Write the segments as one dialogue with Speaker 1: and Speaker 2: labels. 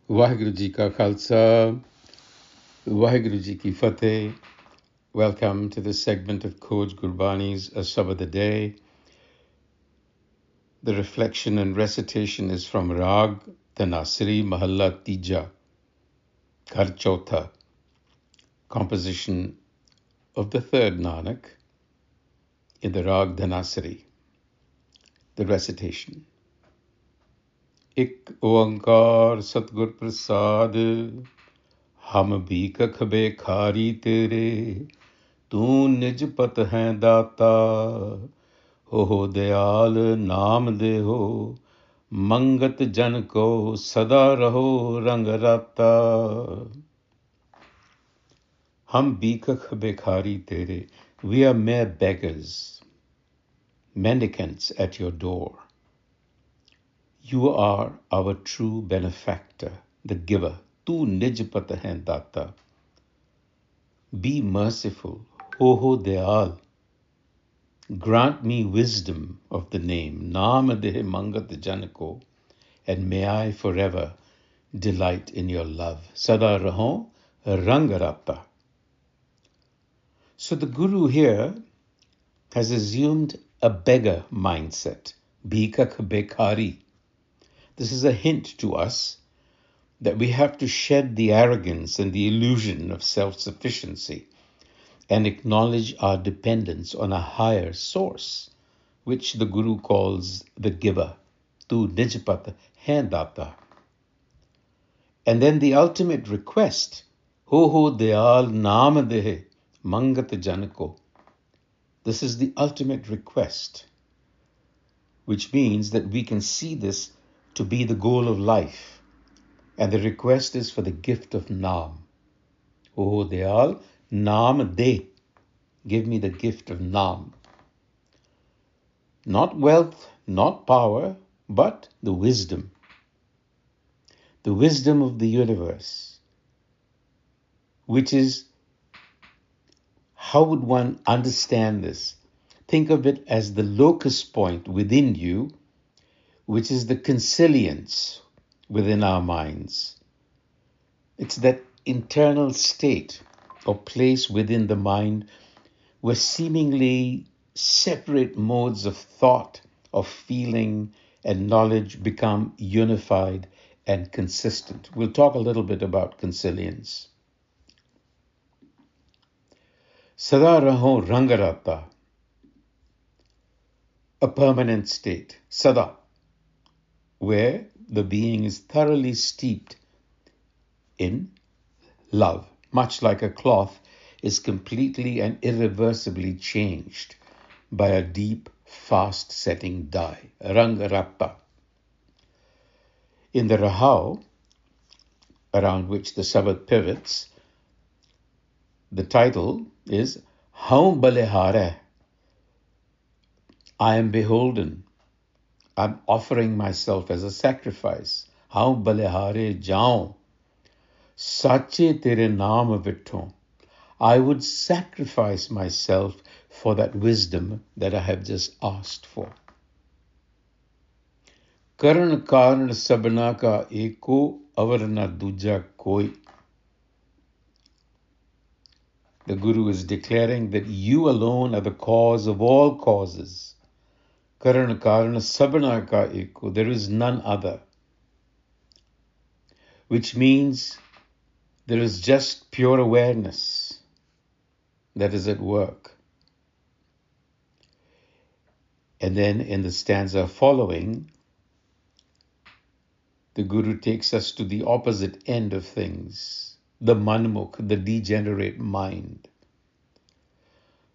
Speaker 1: Waheguru Ji Ka Khalsa, Waheguru Ji Ki Fateh. Welcome to this segment of Coach Gurbani's a-sabad-a-day. The reflection and recitation is from Rag Tanasri Mahalla Tija, Ghar Chautha, composition of the third Nanak in the Rag Dhanasari. The recitation. Ik oankar Satgur Prasad, हम भीखक भिखारी तेरे, तू निज पत है दाता, हो दयाल नाम दे हो, मंगत जन को सदा रहो रंग राता। हम भीखक भिखारी तेरे, we are mere beggars, mendicants at your door. You are our true benefactor, the giver. Tu nij pat hai data. Be merciful, ho dayal. Grant me wisdom of the name, Naam deh mangat janko, and may I forever delight in your love. Sada rahon rangarata. So the Guru here has assumed a beggar mindset, Bhikhak Bhikhari. This is a hint to us that we have to shed the arrogance and the illusion of self-sufficiency and acknowledge our dependence on a higher source, which the Guru calls the giver, tu nijpat hai data. And then the ultimate request, ho dayal naam deh mangat janko. This is the ultimate request, which means that we can see this to be the goal of life. And the request is for the gift of Naam. Oh, Dayal, Naam De. Give me the gift of Naam. Not wealth, not power, but the wisdom. The wisdom of the universe. Which is, how would one understand this? Think of it as the locus point within you, which is the consilience within our minds. It's that internal state or place within the mind where seemingly separate modes of thought, of feeling, and knowledge become unified and consistent. We'll talk a little bit about consilience. Sada raho rangarata, a permanent state, sada, where the being is thoroughly steeped in love, much like a cloth is completely and irreversibly changed by a deep, fast-setting dye, rangarata. In the Rahau, around which the Sabad pivots, the title is Haun Balehare. I am beholden. I'm offering myself as a sacrifice. Haun Balehare jaun. Sache tere naam vitthon. I would sacrifice myself for that wisdom that I have just asked for. Karan karan sabna ka eko avar na duja koi. The Guru is declaring that you alone are the cause of all causes. Karan karan sabna ka eko. There is none other. Which means there is just pure awareness that is at work. And then in the stanza following, the Guru takes us to the opposite end of things, the manmukh, the degenerate mind.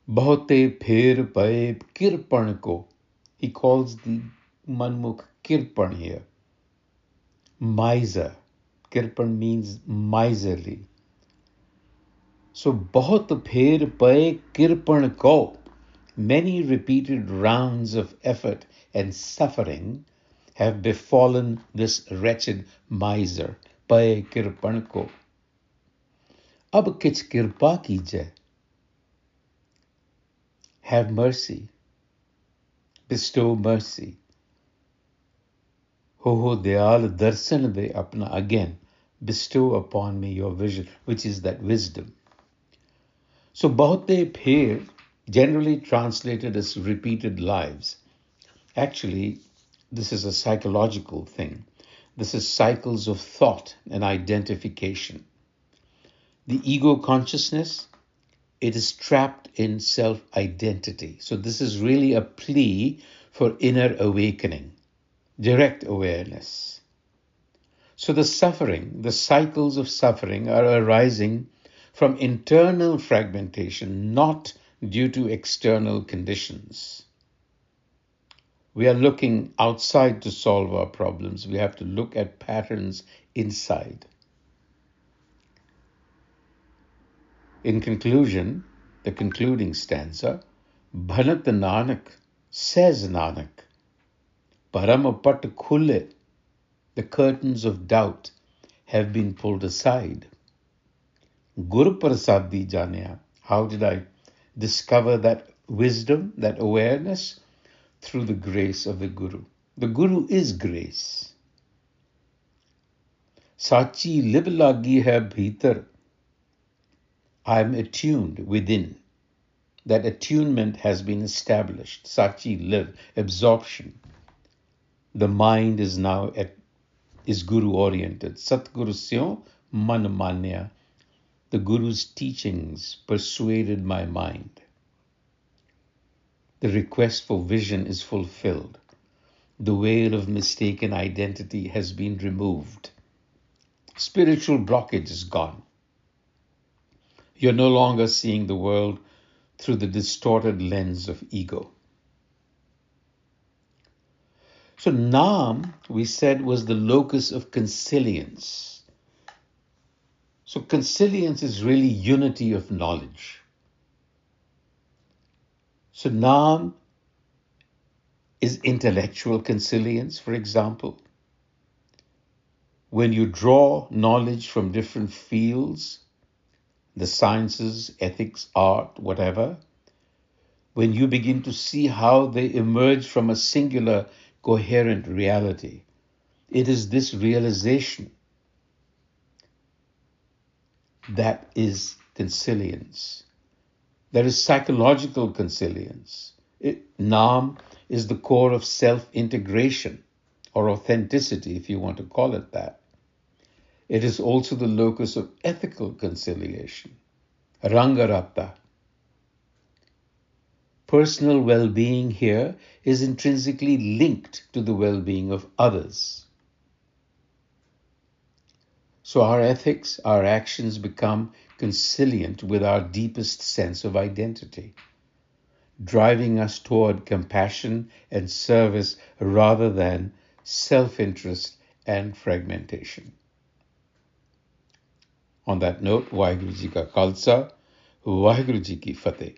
Speaker 1: Bahote pher pae kirpan ko. He calls the manmukh kirpan here. Miser. Kirpan means miserly. So, bahut pher pae kirpan ko. Many repeated rounds of effort and suffering have befallen this wretched miser, pae kirpan ko. Ab kich kirpa kijai. Have mercy. Bestow mercy. Ho dayal darsan de apna. Again, bestow upon me your vision, which is that wisdom. So bahute pher, generally translated as repeated lives. Actually, this is a psychological thing. This is cycles of thought and identification. The ego consciousness, it is trapped in self-identity. So this is really a plea for inner awakening, direct awareness. So the suffering, the cycles of suffering are arising from internal fragmentation, not due to external conditions. We are looking outside to solve our problems. We have to look at patterns inside. In conclusion, the concluding stanza, Bhanat Nanak, says Nanak, Paramapat Khule, the curtains of doubt have been pulled aside. Guru Prasad di Janaya, how did I discover that wisdom, that awareness? Through the grace of the Guru. The Guru is grace. Sachi lib lagi hai bhitar. I am attuned within. That attunement has been established. Sachi live, absorption. The mind is now is Guru oriented. Satguru syo man manya. The Guru's teachings persuaded my mind. The request for vision is fulfilled. The veil of mistaken identity has been removed. Spiritual blockage is gone. You're no longer seeing the world through the distorted lens of ego. So Nam, we said, was the locus of consilience. So consilience is really unity of knowledge. So Nam is intellectual consilience, for example. When you draw knowledge from different fields, the sciences, ethics, art, whatever, when you begin to see how they emerge from a singular, coherent reality, it is this realization that is consilience. There is psychological consilience. Nam is the core of self-integration or authenticity, if you want to call it that. It is also the locus of ethical conciliation, Rangarata. Personal well-being here is intrinsically linked to the well-being of others. So our ethics, our actions become consilient with our deepest sense of identity, driving us toward compassion and service rather than self-interest and fragmentation. On that note, Waheguru Ji Ka Khalsa, Waheguru Ji Ki Fateh.